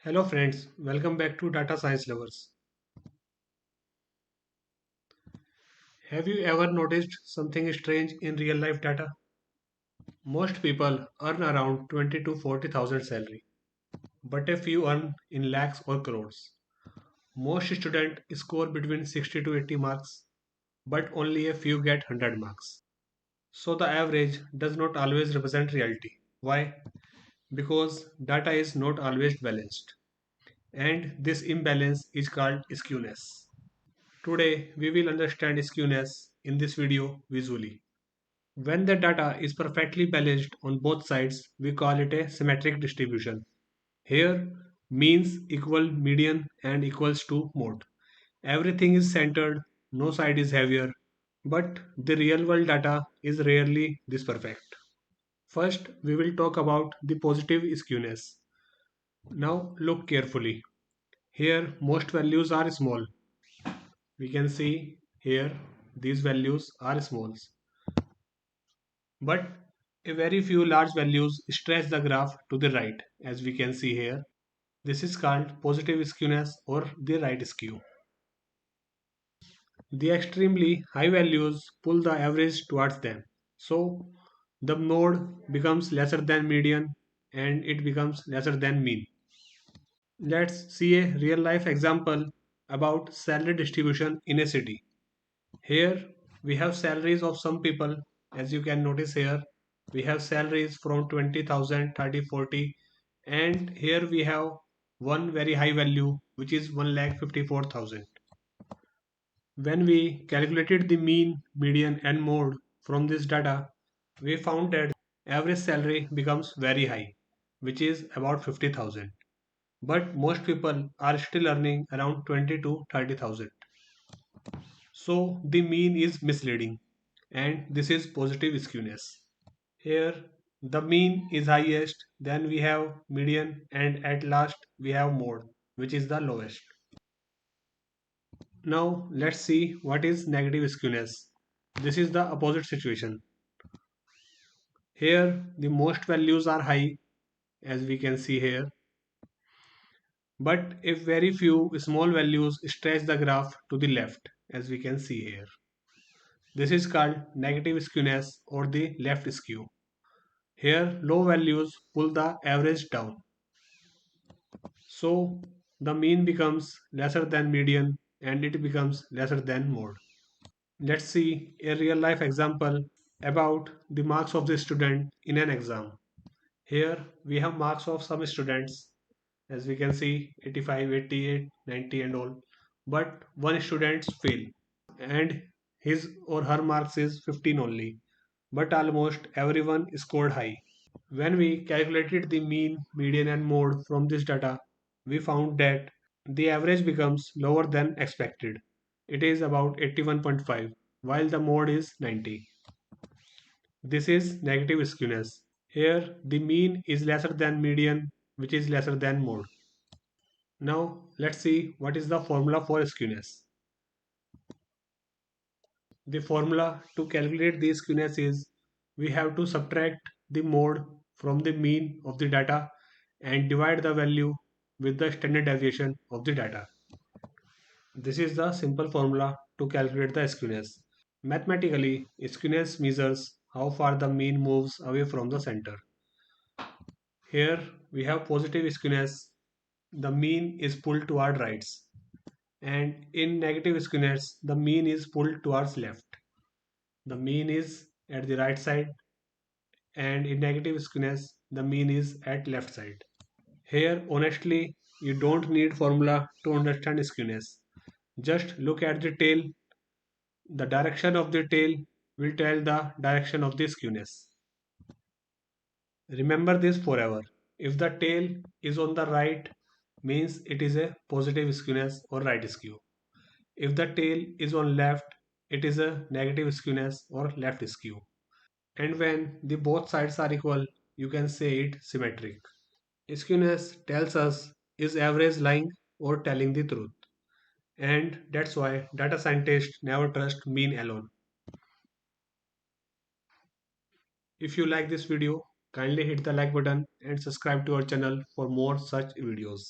Hello friends, welcome back to Data Science Lovers. Have you ever noticed something strange in real life data? Most people earn around 20 to 40,000 salary, but a few earn in lakhs or crores. Most students score between 60 to 80 marks, but only a few get 100 marks. So the average does not always represent reality. Why? Because data is not always balanced, and this imbalance is called skewness. Today, we will understand skewness in this video visually. When the data is perfectly balanced on both sides, we call it a symmetric distribution. Here, means equal median and equals to mode. Everything is centered, no side is heavier, but the real world data is rarely this perfect. First, we will talk about the positive skewness. Now, look carefully. Here, most values are small. We can see here these values are small, but a very few large values stretch the graph to the right, as we can see here. This is called positive skewness or the right skew. The extremely high values pull the average towards them. So the mode becomes lesser than median and it becomes lesser than mean. Let's see a real life example about salary distribution in a city. Here we have salaries of some people. As you can notice here, we have salaries from 20,000, 30, 40, and here we have one very high value which is 1,54,000. When we calculated the mean, median and mode from this data, we found that average salary becomes very high, which is about 50,000. But most people are still earning around 20 to 30,000. So the mean is misleading and this is positive skewness. Here the mean is highest, then we have median and at last we have mode which is the lowest. Now let's see what is negative skewness. This is the opposite situation. Here the most values are high as we can see here, but if very few small values stretch the graph to the left as we can see here. This is called negative skewness or the left skew. Here low values pull the average down. So the mean becomes lesser than median and it becomes lesser than mode. Let's see a real life example about the marks of the student in an exam. Here we have marks of some students as we can see 85, 88, 90 and all. But one student fail and his or her marks is 15 only. But almost everyone scored high. When we calculated the mean, median and mode from this data, we found that the average becomes lower than expected. It is about 81.5 while the mode is 90. This is negative skewness. Here the mean is lesser than median which is lesser than mode. Now let's see what is the formula for skewness. The formula to calculate the skewness is we have to subtract the mode from the mean of the data and divide the value with the standard deviation of the data. This is the simple formula to calculate the skewness. Mathematically, skewness measures how far the mean moves away from the center. Here we have positive skewness, the mean is pulled toward rights, and in negative skewness, the mean is pulled towards left. The mean is at the right side and in negative skewness the mean is at left side. Here honestly you don't need formula to understand skewness. Just look at the tail. The direction of the tail will tell the direction of the skewness. Remember this forever. If the tail is on the right means it is a positive skewness or right skew. If the tail is on left it is a negative skewness or left skew. And when the both sides are equal, you can say it symmetric. Skewness tells us is average lying or telling the truth. And that's why data scientists never trust mean alone. If you like this video, kindly hit the like button and subscribe to our channel for more such videos.